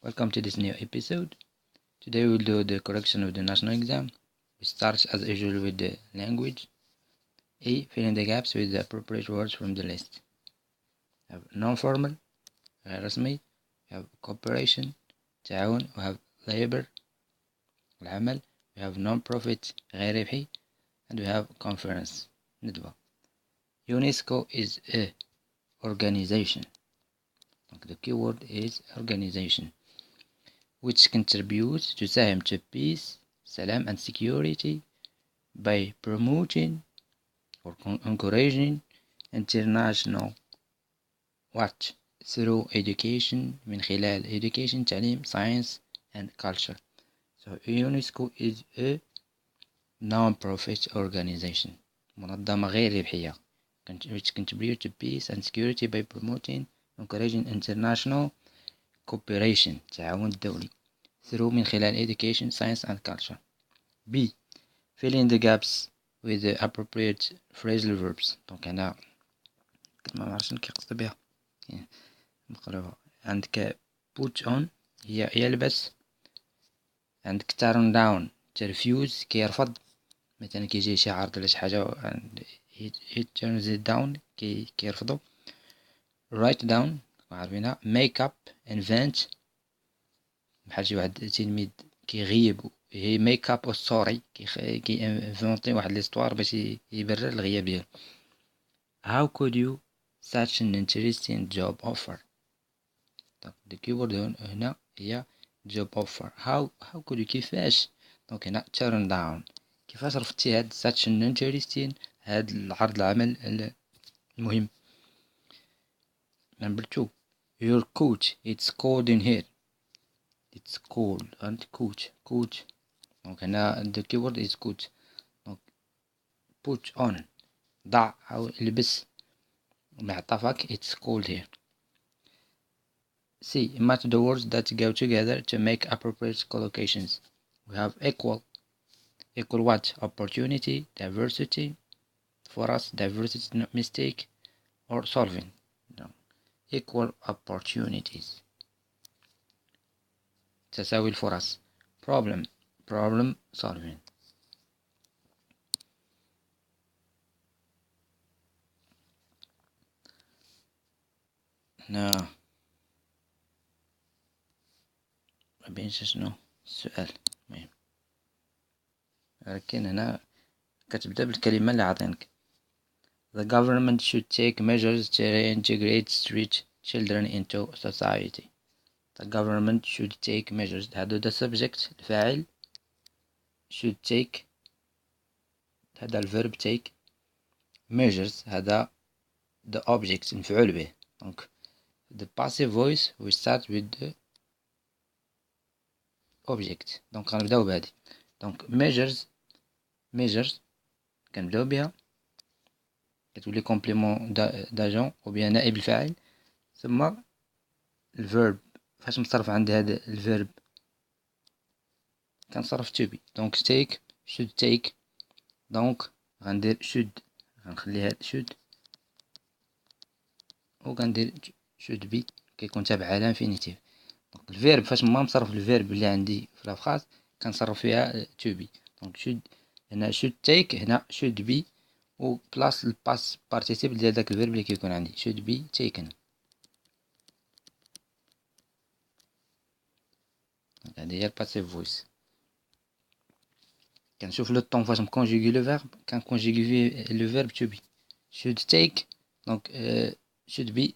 Welcome to this new episode. Today we'll do the correction of the national exam. We start as usual with the language. A. Fill in the gaps with the appropriate words from the list. We have non-formal, رسمي, we have cooperation, تعاون, we have labor, العمل, we have non-profit, غير ربحي, and we have conference, ندوة. UNESCO is a organization. The keyword is organization, which contributes to ساهم to peace, salam and security by promoting or encouraging international what through education من خلال education تعليم science and culture. So UNESCO is a non-profit organization منظمة غير ربحية which contribute to peace and security by promoting encouraging international cooperation تعاون دولي through من خلال education, science and culture. B. Fill in the gaps with the appropriate phrasal verbs. دونك هنا كلمة معرفتش كيقصد بها نقراوها. عندك put on هي يلبس. عندك turn down ترفيوز كيرفض، مثلا كيجي شي عرض ولا شي حاجة and he turns it down كيرفضو. write down عارفينها. make up invent بحال شي واحد تلميذ كيغيب هي ميك اب ستوري كي انفونتي واحد ليستوار باش يبرر الغياب ديالو. how could you such an interesting job offer. دونك the keyword هنا هي job offer. how could you كيفاش. دونك هنا turn down كيفاش رفضتي هاد such an interesting هاد العرض العمل المهم. number 2 your coach it's cold in here. it's cold and coach دونك هنا the keyword is coach. دونك put on ضع أو البس مع طفك it's cold here. C. match the words that go together to make appropriate collocations. We have equal what? Opportunity, diversity, for us diversity not mistake, or solving. No. equal opportunities تساوي الفرص. problem solving. هنا مبينش شنو السؤال المهم، لكن هنا كتبدا بالكلمة اللي عاطينك. The government should take measures to reintegrate street children into society. The government should take measures. هذا the subject الفاعل. should take هذا الverb take. measures هذا the object مفعول به. donc the passive voice we start with the object. donc غنبداو بهذه. donc measures كنبداو بها كتولي كومبليمون داجون او بيان نائب الفاعل. ثم الفيرب فاش نصرف عند هذا الفيرب كنصرف to be. دونك take should take. دونك غندير should غنخلي هاد should و غندير should be كيكون تابع على انفينيتيف. دونك الفيرب فاش ما نصرف الفيرب اللي عندي في لافراز كنصرف فيها to be. دونك should هنا should take هنا should be و بلاص الباس بارتيسيبل ديال داك الفيرب اللي كيكون عندي should be taken. هذه هي الباسيف فويس. كنشوف لو طون فاش نكونجيغي لو فيرب كنكونجيغي فيه لو فيرب to be. should take دونك should be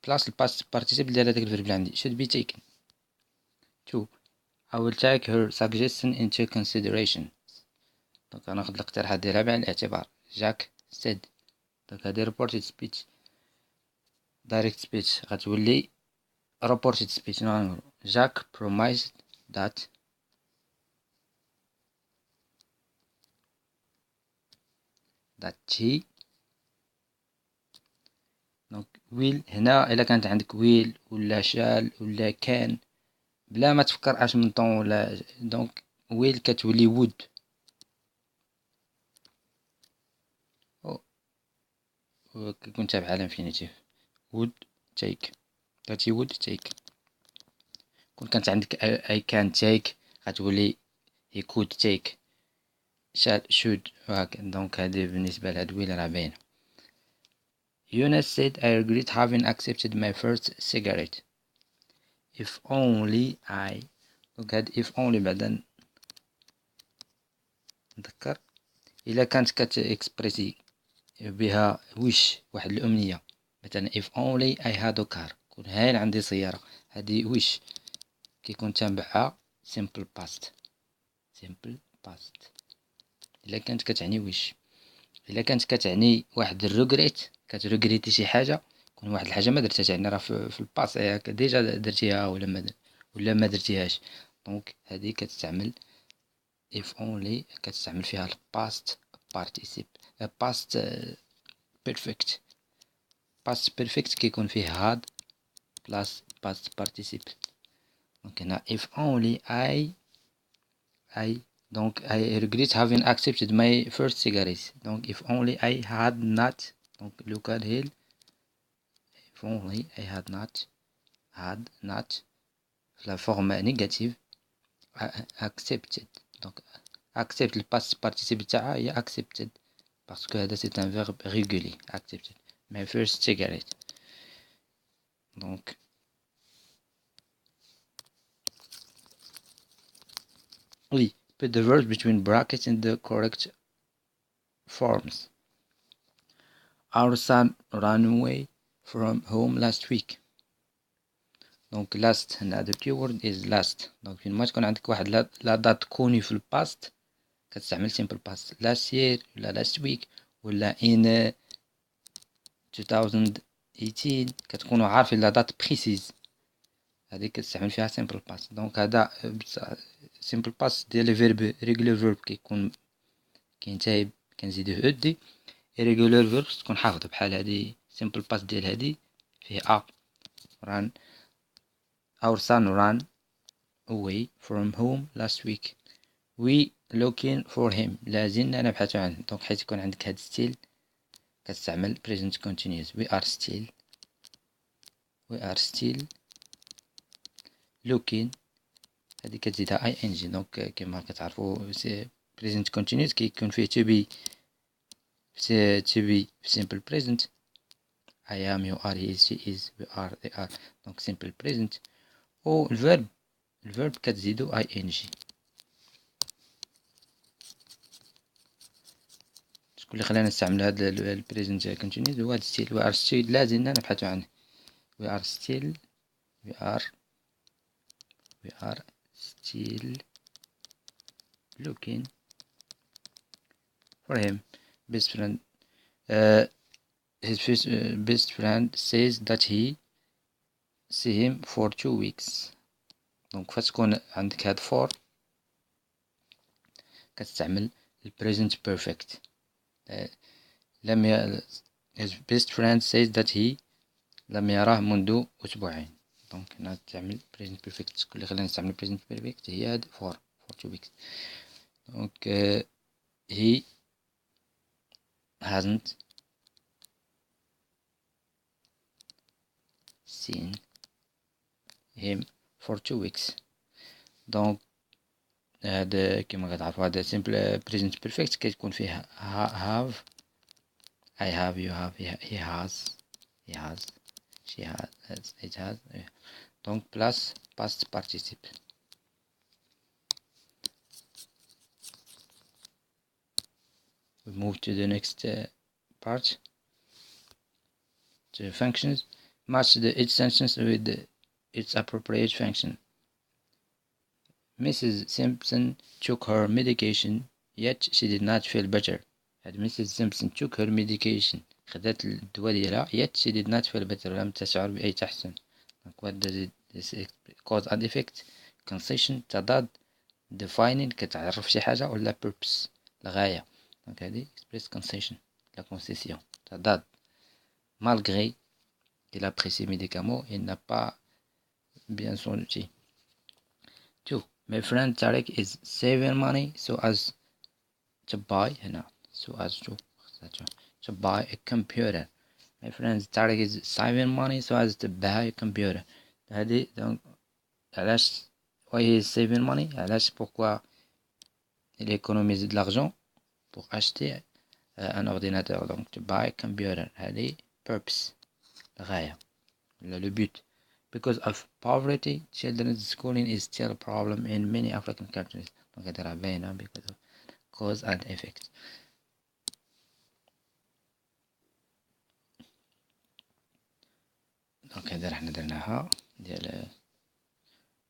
بلاص الباس بارتيسيبل ديال هذاك الفيرب اللي عندي should be taken. 2 I will take her suggestion into consideration. دونك غناخد الاقتراحات ديالها بعين الاعتبار. جاك said. دونك هادي reported speech. direct speech غتولي reported speech. نغنقولو Jack promised that he دونك will هنا الا كانت عندك will ولا شال ولا كان بلا ما تفكر اش من طون ولا دونك will كتولي would كيكون تابع على infinitive would take that he would take. كون كانت عندك I can take غتولي he could take shall should وهكا. دونك هذه بالنسبة لهاد راه باينة. Yunus said I regret having accepted my first cigarette. If only I. دونك هاد if only بعدا نذكر إلا كانت كتإكسبريسي بها وش واحد الأمنية، مثلا if only I had a car، كون هاين عندي سيارة، هادي وش كيكون تنبعها simple past. إلا كانت كتعني وش. إلا كانت كتعني واحد الريغريت، كتريغريتي شي حاجة، كون واحد الحاجة ما درتها، تعني راه في الباس ديجا درتيها ولا ما درتيهاش. دونك هادي كتستعمل if only، كتستعمل فيها الباست participle past perfect. past perfect كيكون فيه had plus past participle. دونك هنا if only I donc I regret having accepted my first cigarette. donc if only I had not، donc لو كان هيل if only I had not في la forme négative accepted. donc accept le past participle تاعها هي accepted parce que هذا c'est un verbe régulier. accepted my first cigarette. donc oui, put the verbs between brackets in the correct forms. Our son ran away from home last week. دونك last هنا the keyword is last. دونك فين ما تكون عندك واحد لا دات كوني في الباست كتستعمل simple past. last year ولا last week ولا in 2018 كتكونوا عارفين لا دات بريسيز، هذيك كتستعمل فيها simple past. دونك هذا simple past ديال لي فيرب regular verb كيكون كينتهي كنزيدوه دي. irregular verbs تكون حافظ بحال هادي simple past ديال هادي فيه a run. our son ran away from home last week. we looking for him، لازلنا نبحث عنه. دونك حيت يكون عندك هاد ستيل كتستعمل present continuous. we are still looking، هادي كتزيدها ing. دونك كما كتعرفوا present continuous كيكون فيه to be في simple present. I am، you are، he is، she is، we are، they are. دونك simple present. و الفيرب كتزيدو ing. شكون اللي خلانا نستعمل هاد البريزنت كونتينيوس هو هاد ستيل. we are still لازلنا نبحث عنه. we are still looking for him. best friend his best friend says that he see him for 2 weeks. دونك فتكون عندك هاد for كتستعمل البريزنت بيرفكت. his best friend says that he لم يراه منذ أسبوعين. دونك هنا تعمل present perfect. كل اللي خلينا نستعمل present perfect هي هاد for 2 weeks. دونك he hasn't seen him for 2 weeks. دونك هذا كما كتعرفوا هذا simple present perfect كتكون فيه have، I have، you have، he has، she has، it has. donc plus past participle. we move to the next part. The functions. match each sentence with its appropriate function. Mrs. Simpson took her medication yet she did not feel better. هاد Mrs. Simpson took her medication، خدات الدواء ديالها yet she did not feel better، لم تشعر بأي تحسن. donc what does it cause and effect. concession تضاد. defining كتعرف شي حاجة، ولا purpose الغاية. donc هادي express concession la concession تضاد. malgré il apprécie médicament il n'a pas bien senti. 2. my friend Tarek is saving money so as to buy هنا to buy a computer. my friend Tarek is saving money so as to buy a computer. هذه علاش why he is saving money. علاش pourquoi il économise de l'argent pour acheter un ordinateur, donc to buy a computer. هذه purpose, الغاية ولا le but. Because of poverty, children's schooling is still a problem in many African countries. donc هذه راه باينة because of cause and effect. دونك هذا حنا درناها ديال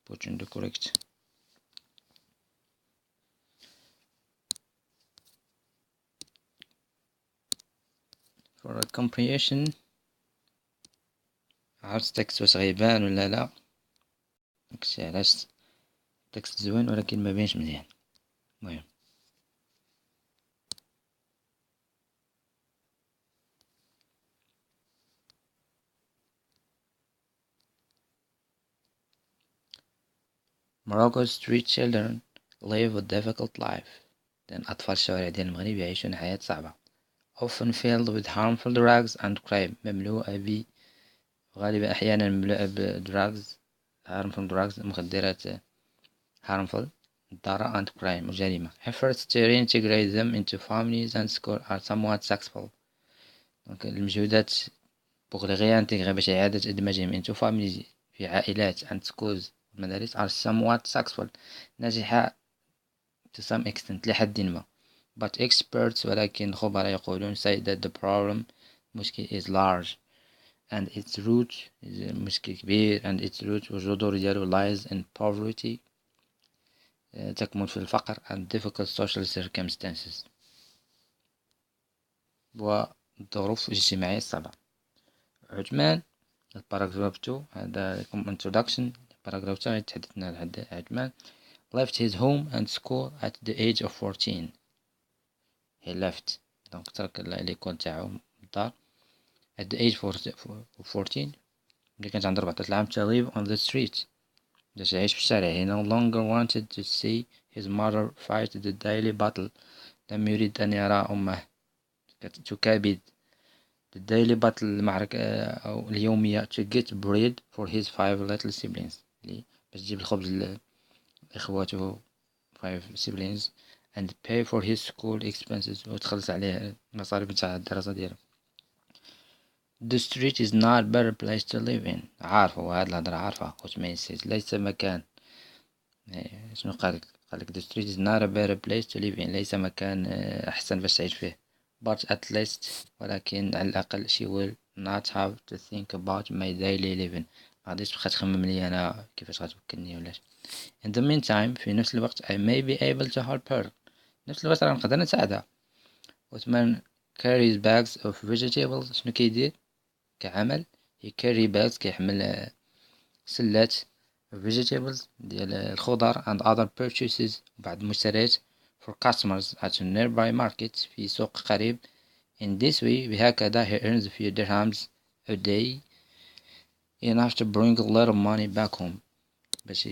putting the correct. for a comprehension عرفت التكست واش غيبان ولا لا. داكشي علاش التكست زوين ولكن ما بينش مزيان. المهم Morocco's street children live a difficult life. لأن أطفال الشوارع ديال المغرب يعيشون حياة صعبة. often filled with harmful drugs and crime. مملوءة غالبا أحيانا مملوءة بدراغز harmful drugs مخدرات harmful ضارة and crime وجريمة. efforts to reintegrate them into families and school are somewhat successful. دونك المجهودات بوغ لي réintégrer باش إعادة إدماجهم into families في عائلات and schools المدارس are somewhat successful ناجحة to some extent لحد ما. but experts ولكن خبراء يقولون say that the problem مشكل is large and its root is مشكل كبير and its root وجذور ديالو lies in poverty تكمن في الفقر and difficult social circumstances والظروف الاجتماعية الصعبة. عثمان الباراجراف 2 هذا introduction. باراجراف 2 تحدثنا على عثمان left his home and school at the age of 14. he left دونك ترك ليكول تاعو الدار at the age of 14 ملي كانت عنده 14 عام to live on the street باش يعيش في الشارع. he no longer wanted to see his mother fight the daily battle. لم يريد أن يرى أمه تكابد the daily battle المعركة أو اليومية to get bread for his 5 little siblings باش تجيب الخبز لإخواته 5 siblings and pay for his school expenses وتخلص عليه المصاريف نتاع الدراسة ديالو. the street is not a better place to live in. عارفه وهاد الهضرة عارفة عثمان says ليس مكان شنو قالك the street is not a better place to live in ليس مكان أحسن باش تعيش فيه. but at least ولكن على الأقل she will not have to think about my daily living. مغاديش تبقى تخمم لي أنا كيفاش غتوكلني ولاش. in the meantime في نفس الوقت I may be able to help her. نفس الوقت راه نقدر نساعدها. عثمان carries bags of vegetables. شنو كيدير كعمل he carry bags كيحمل سلات vegetables ديال الخضر and other purchases بعض المشتريات for customers at a nearby market في سوق قريب. in this way بهكذا he earns a few dirhams a day enough to bring a lot of money back home باش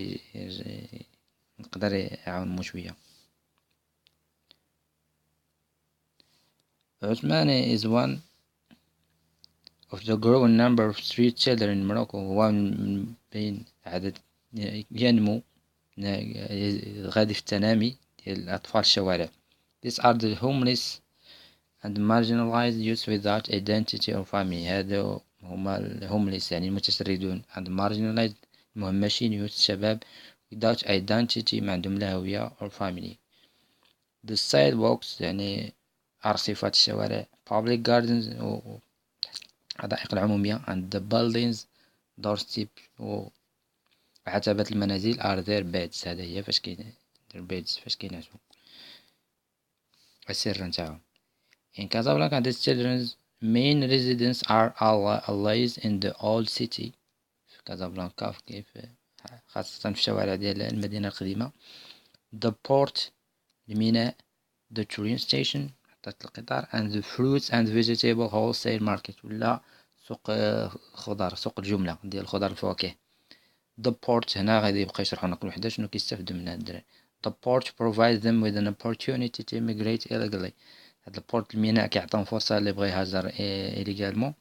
نقدر يعاون مو شوية. عثمان is one of the growing number of street children in Morocco. هو من بين عدد ينمو غادي في التنامي ديال أطفال الشوارع. These are the homeless and marginalized youth without identity or family. هذا هما الهومليس يعني المتشردون and marginalized مهمشين youth شباب without identity ما عندهم لا هوية or family. the sidewalks يعني أرصفة الشوارع public gardens الحدائق العمومية and the buildings doorstep وعتبات المنازل are their beds. هذا هي فاش كاين their beds فاش كينعسو السر نتاعهم. in Casablanca the children's main residents are allies in the old city. في كازابلانكا كيف خاصة في الشوارع ديال المدينة القديمة. the port الميناء the train station محطة القطار and the fruits and vegetable wholesale market ولا سوق خضار سوق الجملة ديال الخضار الفواكه. the port هنا غادي يبقى يشرحوا لنا كل وحدة شنو كيستافدوا منها الدراري. the port provides them with an opportunity to immigrate illegally. هاد البورت الميناء كيعطيهم فرصة اللي بغى يهاجر illegally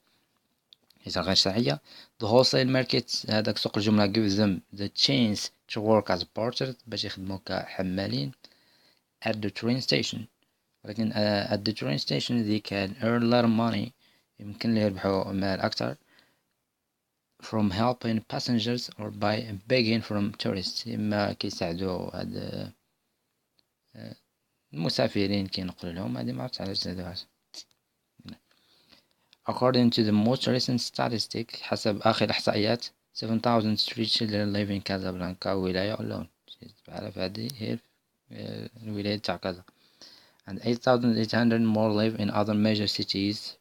إذا غير شرعية. The wholesale market هذاك سوق الجملة gives them the chance to work as porters باش يخدموا كحمالين at the train station. ولكن at the train station they can earn a lot of money. يمكن لي يربحوا مال أكتر from helping passengers or by begging from tourists. إما كيساعدوا هاد المسافرين كينقلوا لهم. هادي معرفتش علاش زادوها. According to the most recent statistic حسب آخر إحصائيات 7,000 street children live in Casablanca ولاية أولون. تعرف هادي هي الولاية تاع كازا. And 8,800 more live in other major cities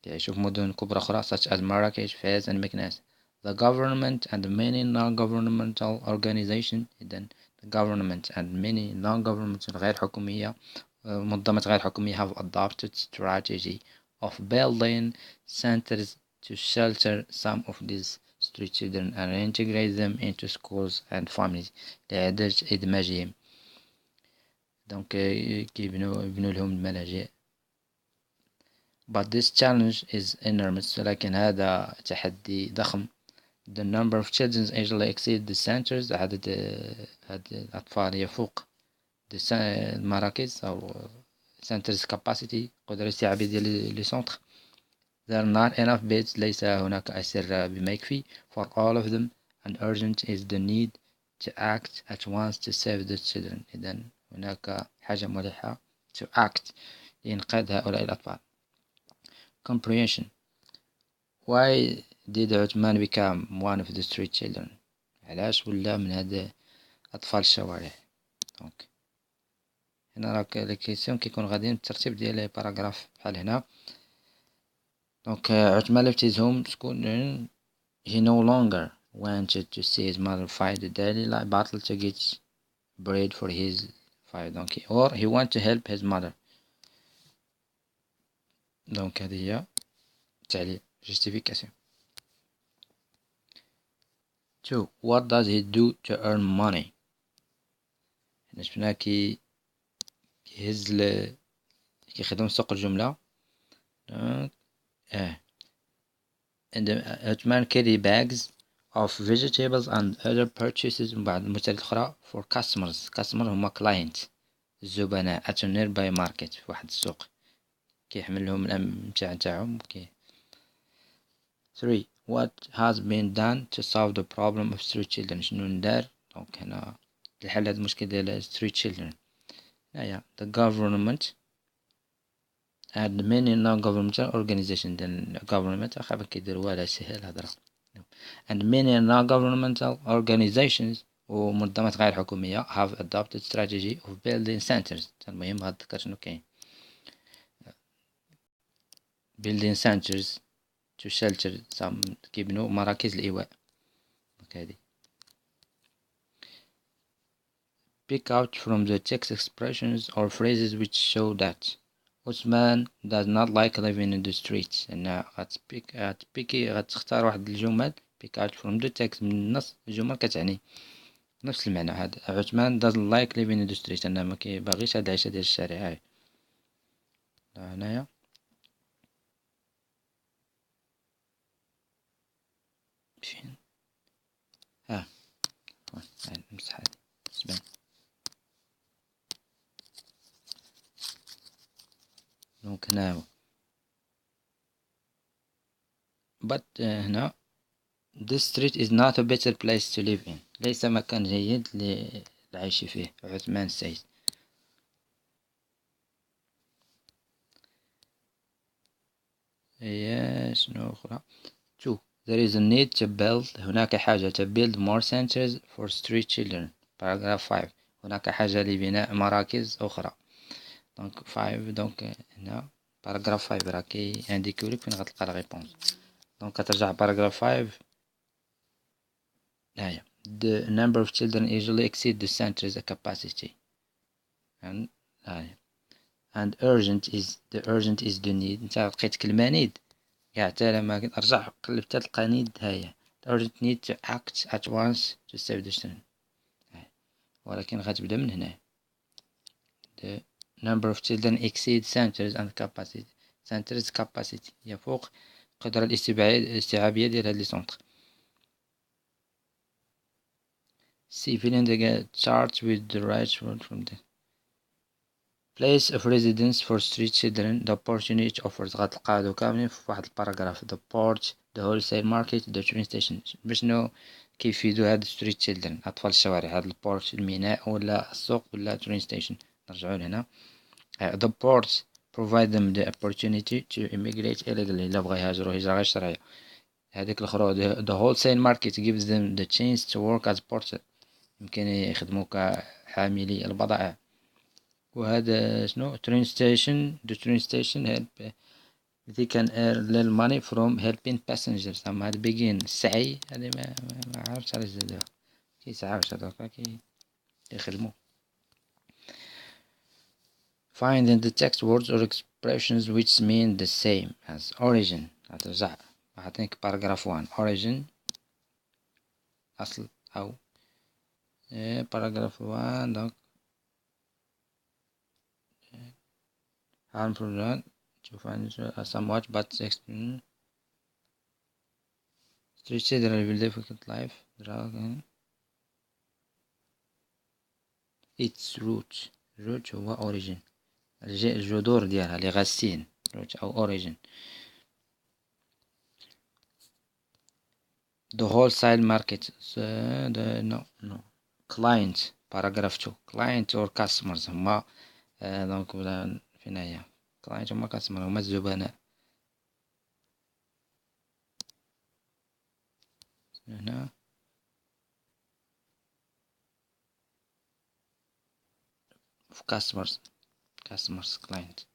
يعيشوا في مدن كبرى أخرى such as Marrakech, Fez and Meknes. The government and many non-governmental organizations. إذن the government and many non-governmental غير حكومية منظمات غير حكومية have adopted strategy of building centers to shelter some of these street children and integrate them into schools and families لإعادة إدماجهم. دونك يبنوا لهم الملاجئ. But this challenge is enormous. لكن هذا تحدي ضخم. The number of children usually exceed the centers. عدد الأطفال يفوق المراكز أو centers capacity قدرة استيعابية ديال لي سونتر. There are not enough beds. ليس هناك أسر بما يكفي for all of them and urgent is the need to act at once to save the children. إذن هناك حاجة ملحة to act لإنقاذ هؤلاء الأطفال. Comprehension. Why did Uthman become one of the street children? علاش ولا من هاد أطفال الشوارع؟ دونك هنا راك الكيسيون كيكون غاديين بالترتيب ديال لي باراغراف بحال هنا. دونك عثمان left his home school. He no longer wanted to see his mother fight the daily battle to get bread for his fight. دونك or he want to help his mother. دونك هذه هي التعليل justification. 2. What does he do to earn money? حنا شفنا كيهز كيخدم سوق الجملة. And Uthman carry bags of vegetables and other purchases من بعض المنتجات الأخرى for customers. هما client الزبناء at a nearby market في واحد السوق كيحمل لهم الأمتعة نتاعهم. 3. What has been done to solve the problem of street children? شنو ندار دونك هنا لحل هذا المشكل ديال street children؟ هنايا the government and many non-governmental organizations. the government أخاف كيديروا ولا سهل هضرة. and many non-governmental organizations ومنظمات غير حكومية have adopted strategy of building centers. المهم هاد شنو كاين building centers to shelter some كيبنوا مراكز الإيواء. هادي pick out from the text expressions or phrases which show that Uthman does not like living in the streets. أن غتختار واحد الجمل pick out from the text من النص. الجمل كتعني نفس المعنى. هذا عثمان doesn't like living in the streets أنه ما كيباغيش هاد العيشة ديال الشارع. هاي هنايا فين نمسح هادي تبان. دونك هنا but هنا this street is not a better place to live in. ليس مكان جيد للعيش فيه. عثمان السيد. شنو أخرى؟ 2. There is a need to build. هناك حاجة to build more centers for street children. paragraph 5. هناك حاجة لبناء مراكز أخرى. دونك 5. دونك هنا paragraph 5 راه كينديكولك فين غتلقى لا ريبونس. دونك كترجع paragraph 5. هاهي the number of children usually exceed the center's capacity and urgent is the need. نتا لقيت كلمة need كاع حتى لما كنرجع قلب تلقى need. هاهي the urgent need to act at once to save the children. ولكن غتبدا من هنا the number of children exceed centers and capacity. centers capacity يفوق القدرة الاستيعابية ديال هاد لي سونطر. See fill in the chart with the right word from the place of residence for street children. The opportunity it offers. غتلقى هادو كاملين في واحد الباراغراف. The port, the wholesale market, the train station. بشنو كيفيدو هاد street children أطفال الشوارع؟ هاد البورت الميناء ولا السوق ولا train station. نرجعو لهنا. The ports provide them the opportunity to immigrate illegally. إلا بغا يهاجرو هجرة غير شرعية. هاديك الأخرى the wholesale market gives them the chance to work as porters. يمكن يخدمو كحاملي البضائع. وهذا شنو train station. The train station help they can earn little money from helping passengers. أما هاد بيجين السعي هادي ما عرفتش علاش زادوها. كيسعاوش هادوكا كيخدمو. Find in the text words or expressions which mean the same as origin. هترجع أعطيك paragraph 1 origin أصل أو paragraph 1 donc harmful that to find somewhat but street children will difficult life drug its root هو origin الجذور ديالها لي غاسين root أو origin. The wholesale market no client paragraph 2 client or customers هما دونك فين هي client هما customer هما الزبناء. هنا customers client.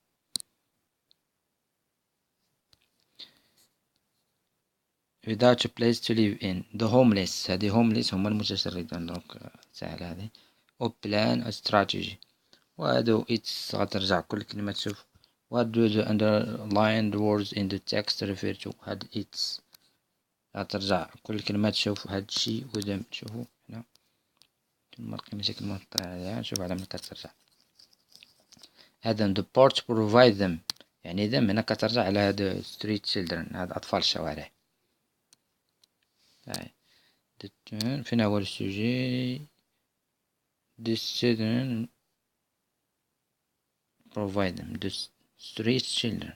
without a place to live in. The homeless هذه homeless هما المتشردين دونك سهل هذه. أو plan a strategy وهادو it's غترجع كل كلمة تشوف what do the underlined words in the text refer to. هاد it's غترجع كل كلمة تشوف هاد الشي ودم تشوفو هنا كما شكل ما طلع عليها نشوف على من كترجع. هذا the port provide them يعني them هنا كترجع على هاد street children هاد أطفال الشوارع. فين هو السوجي these children provide them the street children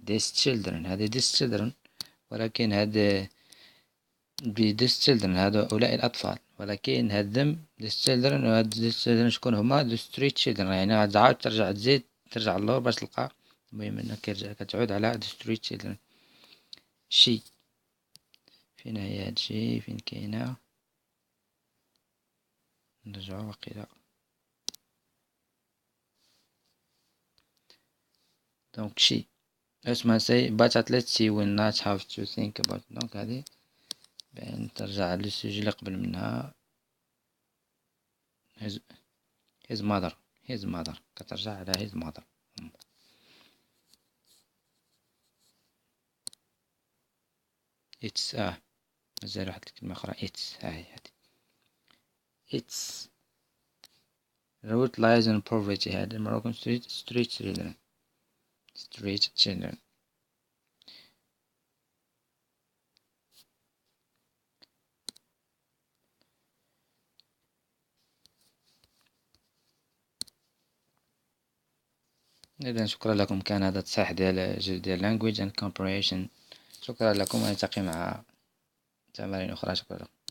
these children هذه these children ولكن هذا these children هؤلاء الأطفال ولكن هذم these children وهاد these children شكون هما the street children يعني تعاود ترجع تزيد ترجع اللور باش تلقى المهم انك كتعود على the street children. شي فين هي هادشي فين كاينة نرجعو وقيلا دونك شي اسمها say but at least she will not have to think about. دونك هذه بين ترجع للسوجي اللي قبل منها his mother كترجع على his mother. it's مازال واحد الكلمة أخرى it's هاي it's root lies in poverty. هذا Moroccan street children إذا شكرا لكم. كان هذا تصحيح ديال language and comprehension. شكرا لكم ونلتقي مع تمارين أخرى. شكرا لكم.